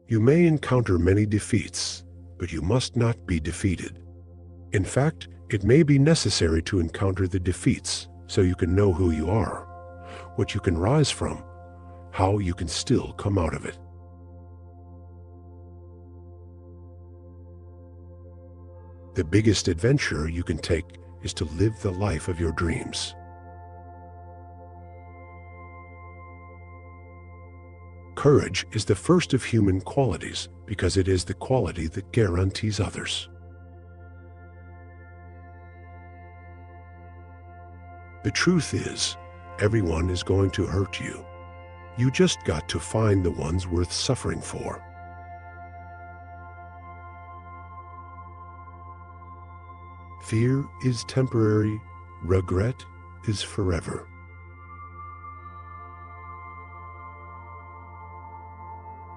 You may encounter many defeats, but you must not be defeated. In fact, it may be necessary to encounter the defeats so you can know who you are, what you can rise from, how you can still come out of it. The biggest adventure you can take is to live the life of your dreams. Courage is the first of human qualities because it is the quality that guarantees others. The truth is, everyone is going to hurt you. You just got to find the ones worth suffering for. Fear is temporary, regret is forever.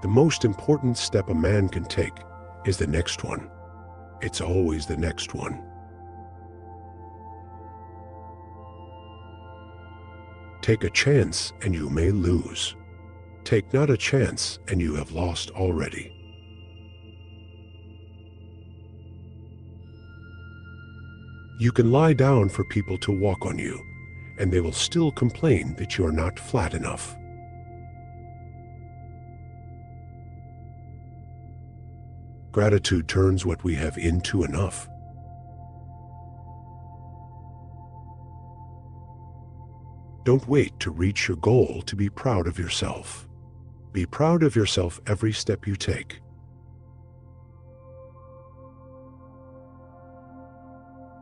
The most important step a man can take is the next one. It's always the next one. Take a chance and you may lose. Take not a chance and you have lost already. You can lie down for people to walk on you, and they will still complain that you are not flat enough. Gratitude turns what we have into enough. Don't wait to reach your goal to be proud of yourself. Be proud of yourself every step you take.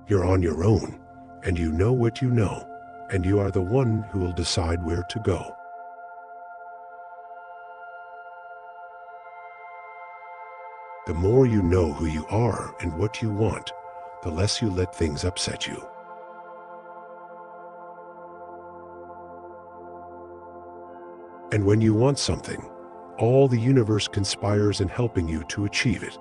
You're on your own, and you know what you know, and you are the one who will decide where to go. The more you know who you are and what you want, the less you let things upset you. And when you want something, all the universe conspires in helping you to achieve it.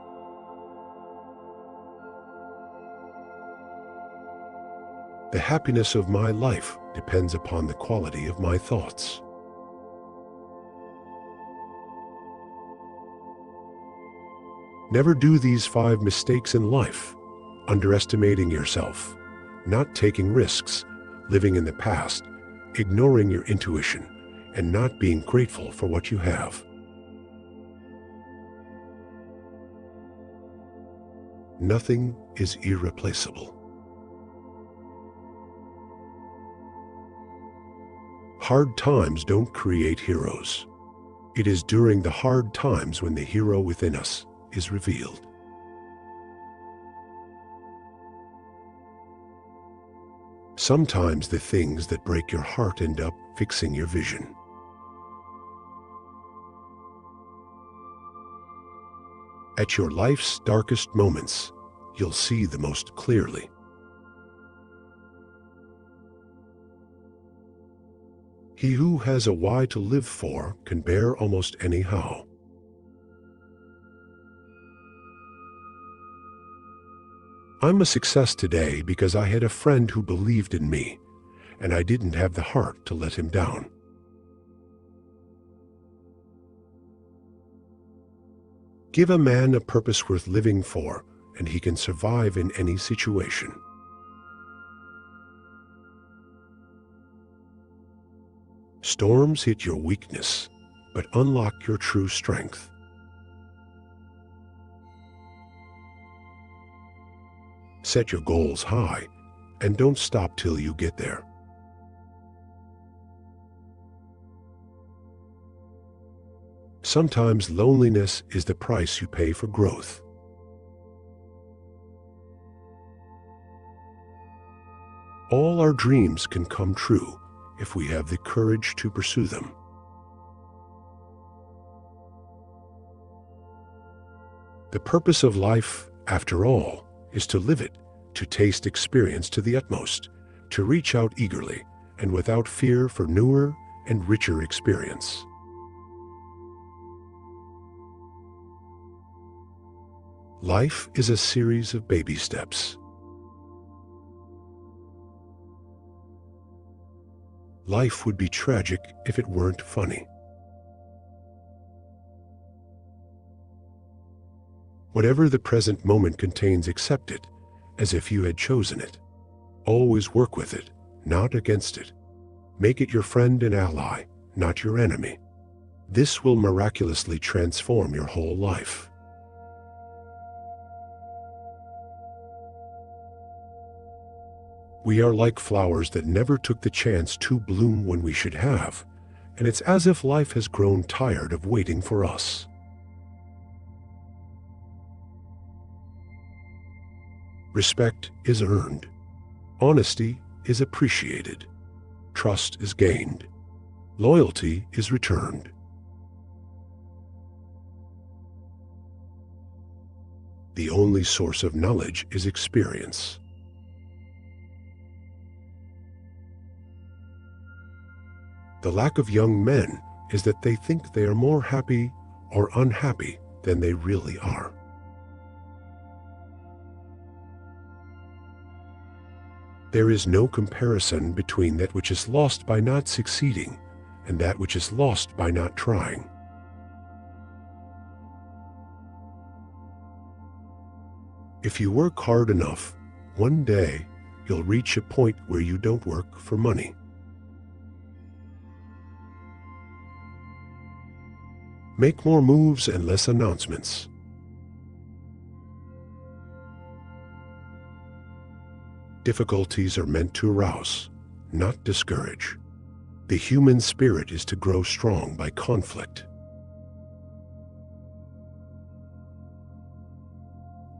The happiness of my life depends upon the quality of my thoughts. Never do these 5 mistakes in life: underestimating yourself, not taking risks, living in the past, ignoring your intuition, and not being grateful for what you have. Nothing is irreplaceable. Hard times don't create heroes. It is during the hard times when the hero within us is revealed. Sometimes the things that break your heart end up fixing your vision. At your life's darkest moments, you'll see the most clearly. He who has a why to live for can bear almost any how. I'm a success today because I had a friend who believed in me, and I didn't have the heart to let him down. Give a man a purpose worth living for, and he can survive in any situation. Storms hit your weakness, but unlock your true strength. Set your goals high, and don't stop till you get there. Sometimes loneliness is the price you pay for growth. All our dreams can come true if we have the courage to pursue them. The purpose of life, after all, is to live it, to taste experience to the utmost, to reach out eagerly and without fear for newer and richer experience. Life is a series of baby steps. Life would be tragic if it weren't funny. Whatever the present moment contains, accept it as if you had chosen it. Always work with it, not against it. Make it your friend and ally, not your enemy. This will miraculously transform your whole life. We are like flowers that never took the chance to bloom when we should have, and it's as if life has grown tired of waiting for us. Respect is earned. Honesty is appreciated. Trust is gained. Loyalty is returned. The only source of knowledge is experience. The lack of young men is that they think they are more happy or unhappy than they really are. There is no comparison between that which is lost by not succeeding and that which is lost by not trying. If you work hard enough, one day you'll reach a point where you don't work for money. Make more moves and less announcements. Difficulties are meant to arouse, not discourage. The human spirit is to grow strong by conflict.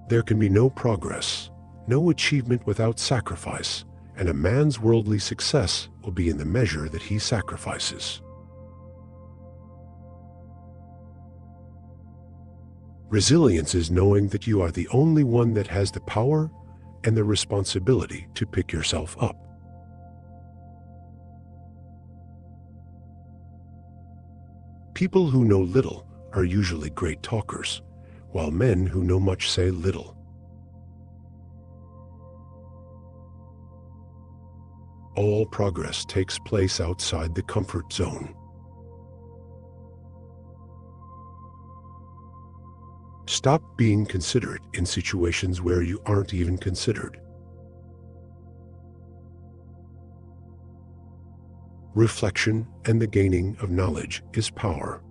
There can be no progress, no achievement without sacrifice, and a man's worldly success will be in the measure that he sacrifices. Resilience is knowing that you are the only one that has the power and the responsibility to pick yourself up. People who know little are usually great talkers, while men who know much say little. All progress takes place outside the comfort zone. Stop being considerate in situations where you aren't even considered. Reflection and the gaining of knowledge is power.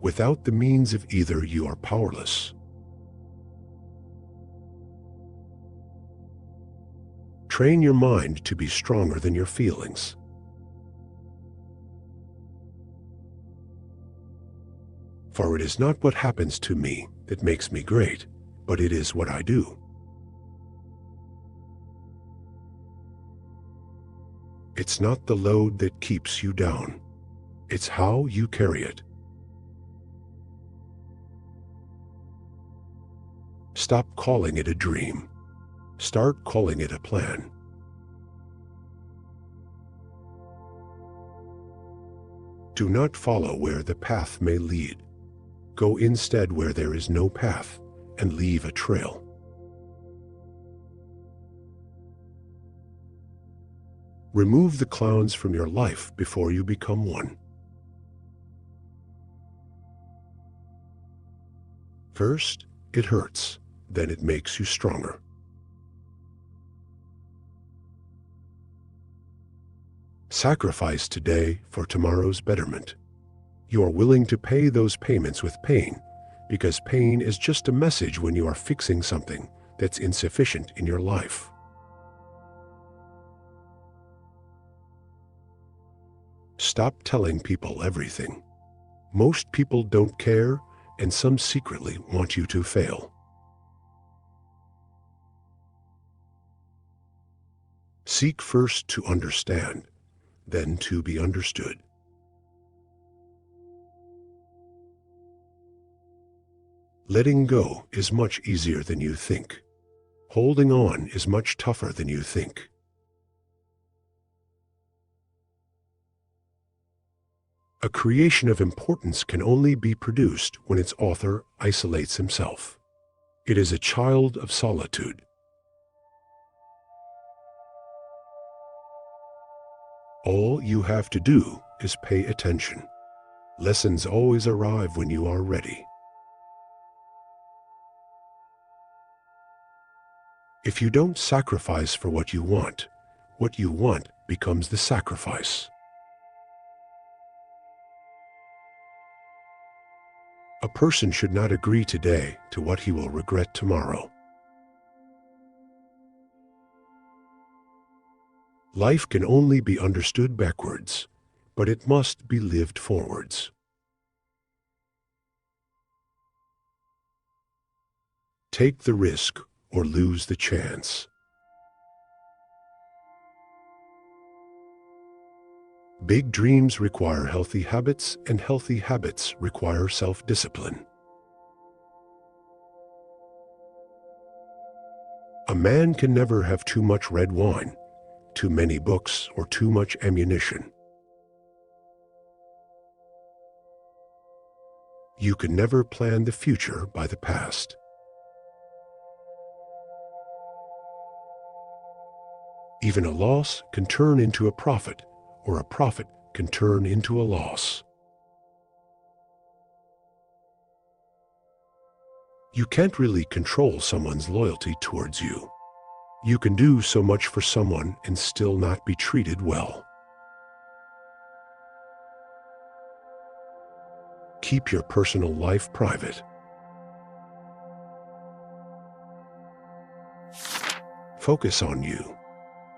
Without the means of either, you are powerless. Train your mind to be stronger than your feelings. For it is not what happens to me that makes me great, but it is what I do. It's not the load that keeps you down. It's how you carry it. Stop calling it a dream. Start calling it a plan. Do not follow where the path may lead. Go instead where there is no path and leave a trail. Remove the clowns from your life before you become one. First, it hurts, then it makes you stronger. Sacrifice today for tomorrow's betterment. You are willing to pay those payments with pain, because pain is just a message when you are fixing something that's insufficient in your life. Stop telling people everything. Most people don't care, and some secretly want you to fail. Seek first to understand, then to be understood. Letting go is much easier than you think. Holding on is much tougher than you think. A creation of importance can only be produced when its author isolates himself. It is a child of solitude. All you have to do is pay attention. Lessons always arrive when you are ready. If you don't sacrifice for what you want becomes the sacrifice. A person should not agree today to what he will regret tomorrow. Life can only be understood backwards, but it must be lived forwards. Take the risk or lose the chance. Big dreams require healthy habits, and healthy habits require self-discipline. A man can never have too much red wine, too many books, or too much ammunition. You can never plan the future by the past. Even a loss can turn into a profit, or a profit can turn into a loss. You can't really control someone's loyalty towards you. You can do so much for someone and still not be treated well. Keep your personal life private. Focus on you.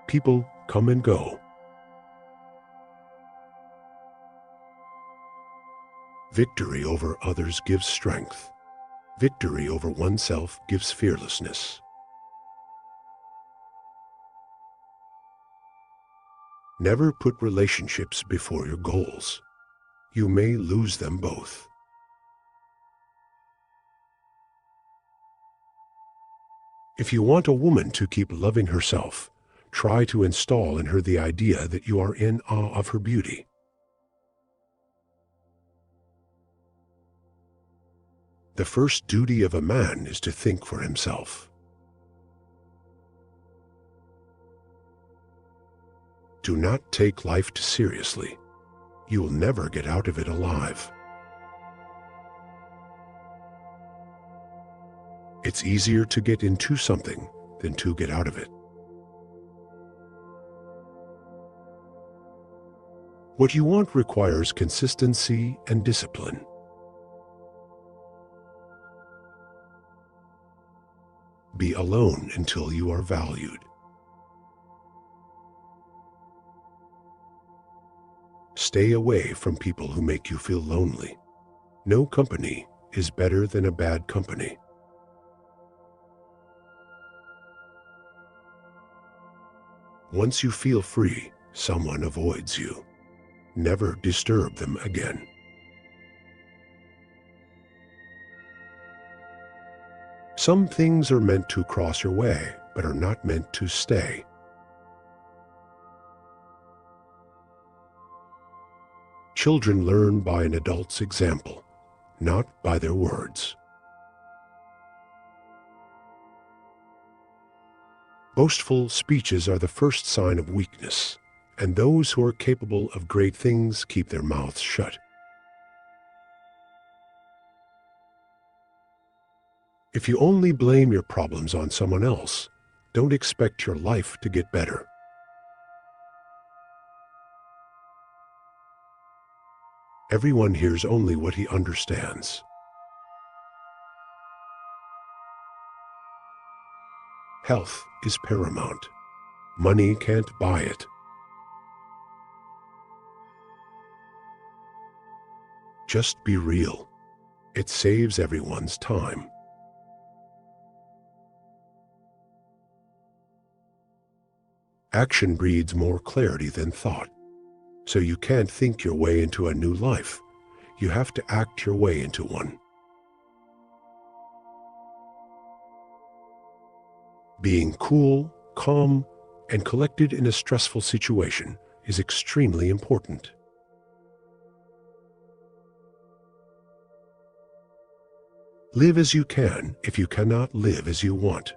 People come and go. Victory over others gives strength. Victory over oneself gives fearlessness. Never put relationships before your goals. You may lose them both. If you want a woman to keep loving herself, try to install in her the idea that you are in awe of her beauty. The first duty of a man is to think for himself. Do not take life too seriously. You will never get out of it alive. It's easier to get into something than to get out of it. What you want requires consistency and discipline. Be alone until you are valued. Stay away from people who make you feel lonely. No company is better than a bad company. Once you feel free, someone avoids you. Never disturb them again. Some things are meant to cross your way, but are not meant to stay. Children learn by an adult's example, not by their words. Boastful speeches are the first sign of weakness, and those who are capable of great things keep their mouths shut. If you only blame your problems on someone else, don't expect your life to get better. Everyone hears only what he understands. Health is paramount. Money can't buy it. Just be real. It saves everyone's time. Action breeds more clarity than thought. So you can't think your way into a new life. You have to act your way into one. Being cool, calm, and collected in a stressful situation is extremely important. Live as you can if you cannot live as you want.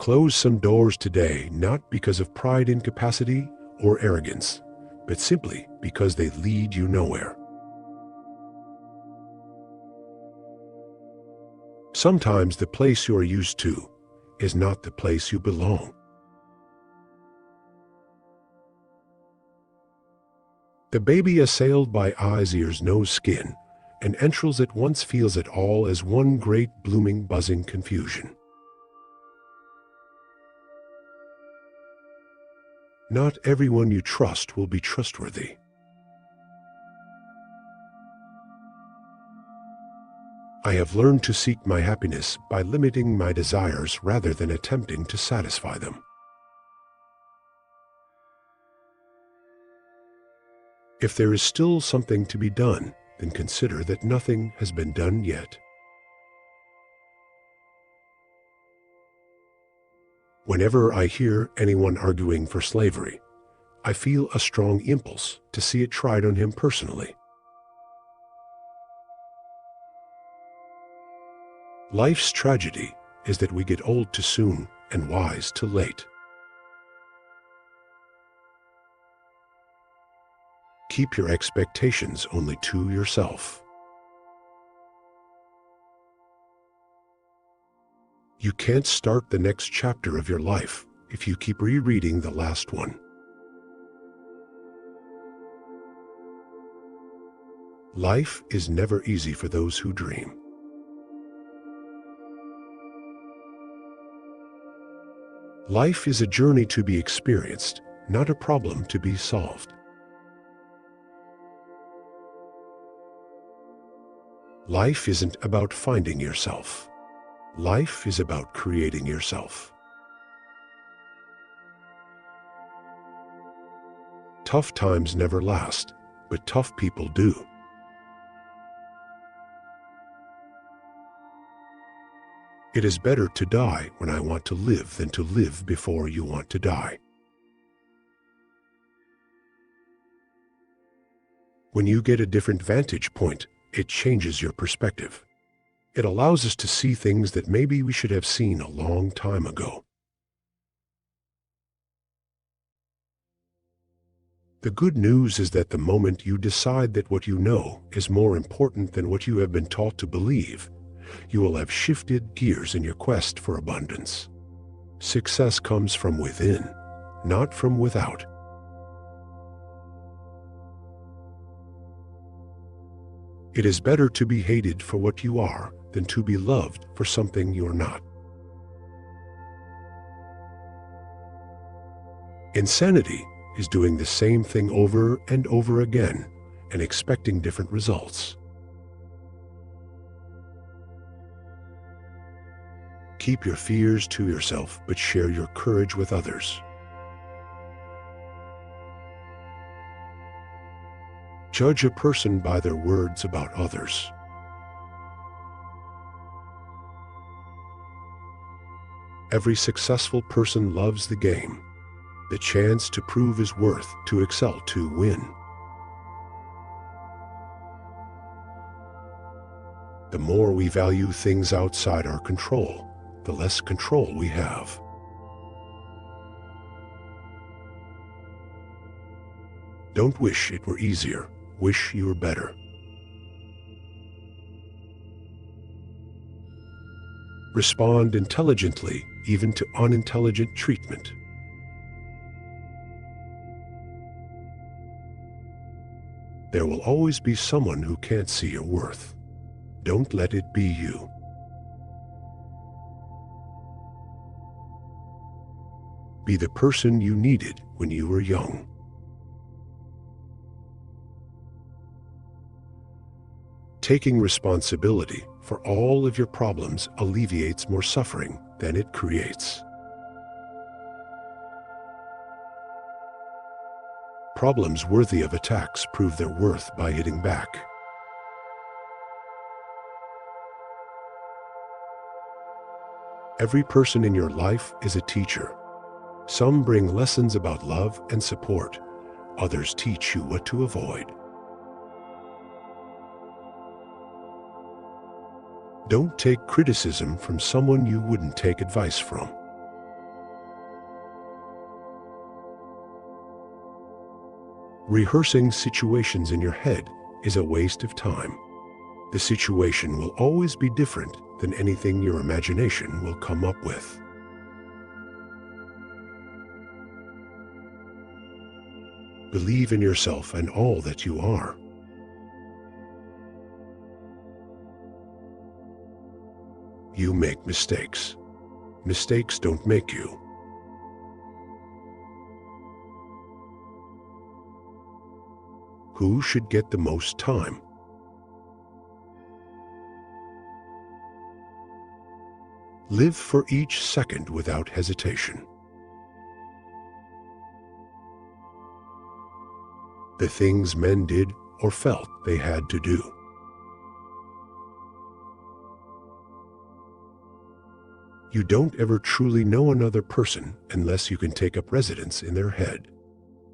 Close some doors today, not because of pride, incapacity, or arrogance, but simply because they lead you nowhere. Sometimes the place you are used to is not the place you belong. The baby assailed by eyes, ears, nose, skin, and entrails at once feels it all as one great blooming, buzzing confusion. Not everyone you trust will be trustworthy. I have learned to seek my happiness by limiting my desires rather than attempting to satisfy them. If there is still something to be done, then consider that nothing has been done yet. Whenever I hear anyone arguing for slavery, I feel a strong impulse to see it tried on him personally. Life's tragedy is that we get old too soon and wise too late. Keep your expectations only to yourself. You can't start the next chapter of your life if you keep rereading the last one. Life is never easy for those who dream. Life is a journey to be experienced, not a problem to be solved. Life isn't about finding yourself. Life is about creating yourself. Tough times never last, but tough people do. It is better to die when I want to live than to live before you want to die. When you get a different vantage point, it changes your perspective. It allows us to see things that maybe we should have seen a long time ago. The good news is that the moment you decide that what you know is more important than what you have been taught to believe, you will have shifted gears in your quest for abundance. Success comes from within, not from without. It is better to be hated for what you are than to be loved for something you are not. Insanity is doing the same thing over and over again and expecting different results. Keep your fears to yourself, but share your courage with others. Judge a person by their words about others. Every successful person loves the game, the chance to prove his worth, to excel, to win. The more we value things outside our control, the less control we have. Don't wish it were easier. Wish you were better. Respond intelligently, even to unintelligent treatment. There will always be someone who can't see your worth. Don't let it be you. Be the person you needed when you were young. Taking responsibility for all of your problems alleviates more suffering than it creates. Problems worthy of attacks prove their worth by hitting back. Every person in your life is a teacher. Some bring lessons about love and support. Others teach you what to avoid. Don't take criticism from someone you wouldn't take advice from. Rehearsing situations in your head is a waste of time. The situation will always be different than anything your imagination will come up with. Believe in yourself and all that you are. You make mistakes. Mistakes don't make you. Who should get the most time? Live for each second without hesitation. The things men did or felt they had to do. You don't ever truly know another person unless you can take up residence in their head.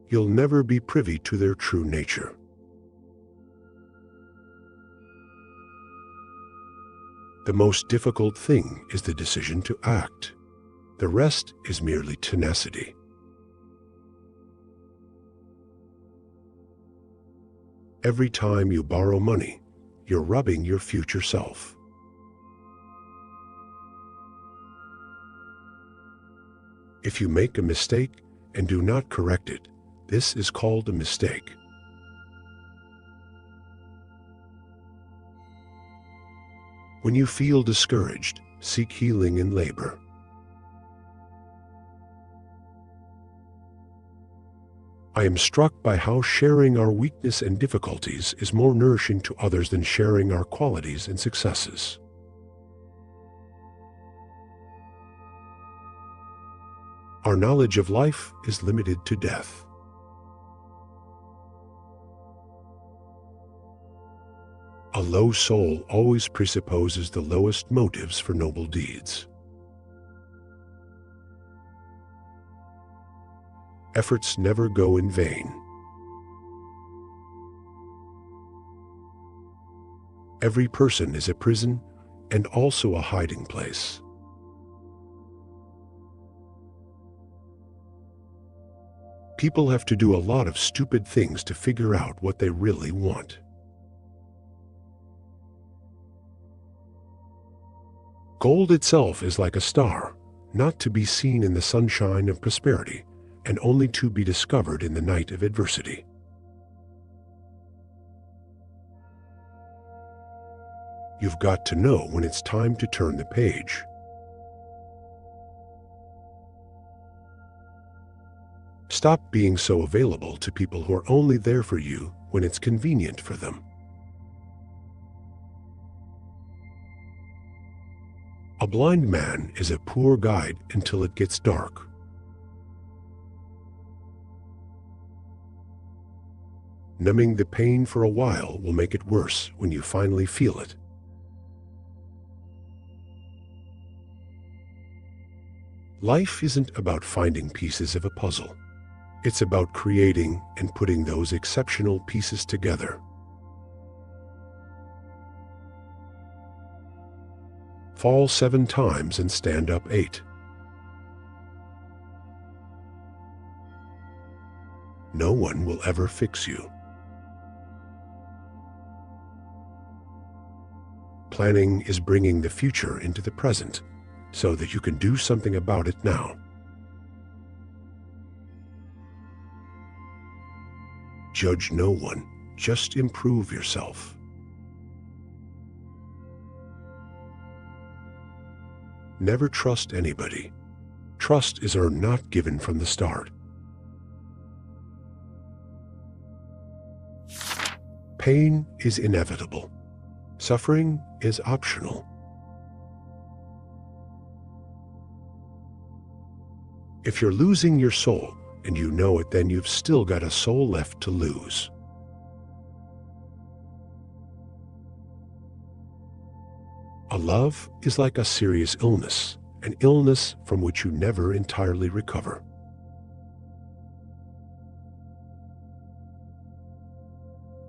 You'll never be privy to their true nature. The most difficult thing is the decision to act. The rest is merely tenacity. Every time you borrow money, you're robbing your future self. If you make a mistake and do not correct it, this is called a mistake. When you feel discouraged, seek healing in labor. I am struck by how sharing our weakness and difficulties is more nourishing to others than sharing our qualities and successes. Our knowledge of life is limited to death. A low soul always presupposes the lowest motives for noble deeds. Efforts never go in vain. Every person is a prison and also a hiding place. People have to do a lot of stupid things to figure out what they really want. Gold itself is like a star, not to be seen in the sunshine of prosperity, and only to be discovered in the night of adversity. You've got to know when it's time to turn the page. Stop being so available to people who are only there for you when it's convenient for them. A blind man is a poor guide until it gets dark. Numbing the pain for a while will make it worse when you finally feel it. Life isn't about finding pieces of a puzzle. It's about creating and putting those exceptional pieces together. Fall 7 times and stand up 8. No one will ever fix you. Planning is bringing the future into the present so that you can do something about it now. Judge no one, just improve yourself. Never trust anybody. Trust is earned, not given from the start. Pain is inevitable. Suffering is optional. If you're losing your soul and you know it, then you've still got a soul left to lose. A love is like a serious illness, an illness from which you never entirely recover.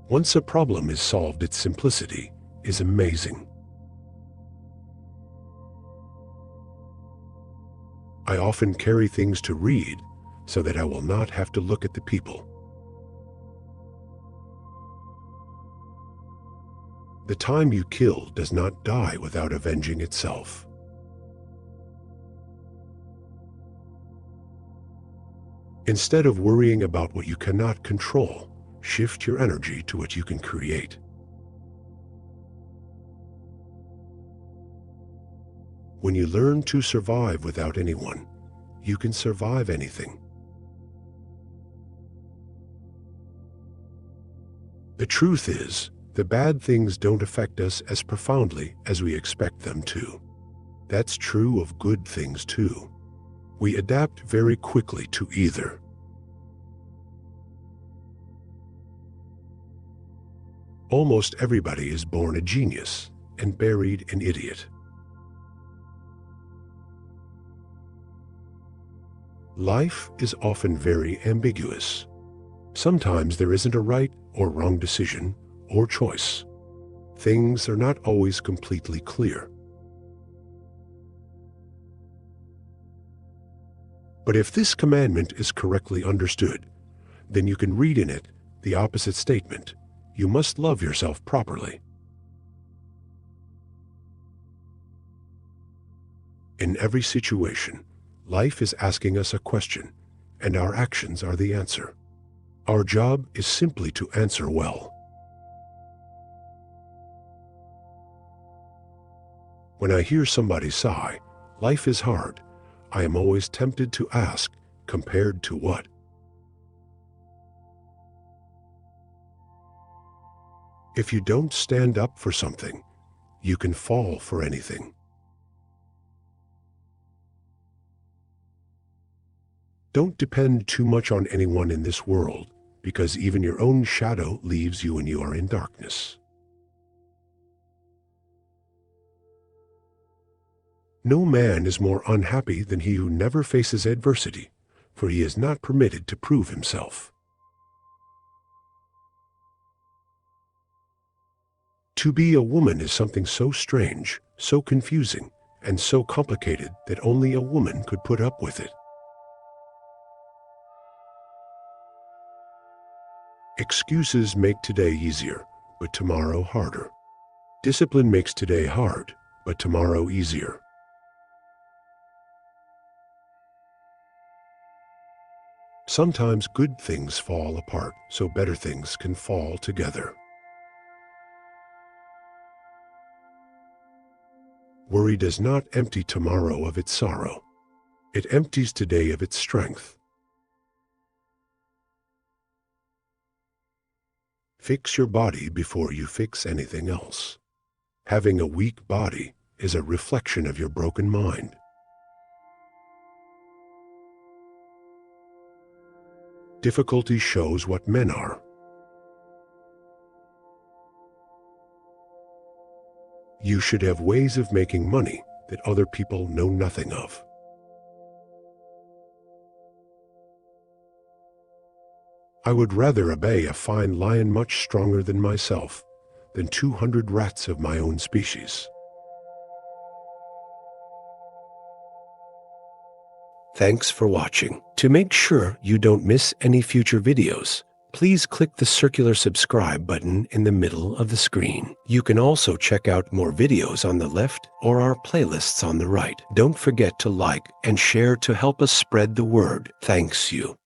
Once a problem is solved, its simplicity is amazing. I often carry things to read so that I will not have to look at the people. The time you kill does not die without avenging itself. Instead of worrying about what you cannot control, shift your energy to what you can create. When you learn to survive without anyone, you can survive anything. The truth is, the bad things don't affect us as profoundly as we expect them to. That's true of good things too. We adapt very quickly to either. Almost everybody is born a genius and buried an idiot. Life is often very ambiguous. Sometimes there isn't a right or wrong decision or choice. Things are not always completely clear. But if this commandment is correctly understood, then you can read in it the opposite statement: you must love yourself properly. In every situation, life is asking us a question, and our actions are the answer. Our job is simply to answer well. When I hear somebody sigh, "Life is hard," I am always tempted to ask, compared to what? If you don't stand up for something, you can fall for anything. Don't depend too much on anyone in this world, because even your own shadow leaves you when you are in darkness. No man is more unhappy than he who never faces adversity, for he is not permitted to prove himself. To be a woman is something so strange, so confusing, and so complicated that only a woman could put up with it. Excuses make today easier, but tomorrow harder. Discipline makes today hard, but tomorrow easier. Sometimes good things fall apart so better things can fall together. Worry does not empty tomorrow of its sorrow. It empties today of its strength. Fix your body before you fix anything else. Having a weak body is a reflection of your broken mind. Difficulty shows what men are. You should have ways of making money that other people know nothing of. I would rather obey a fine lion much stronger than myself than 200 rats of my own species. Thanks for watching. To make sure you don't miss any future videos, please click the circular subscribe button in the middle of the screen. You can also check out more videos on the left or our playlists on the right. Don't forget to like and share to help us spread the word. Thanks you.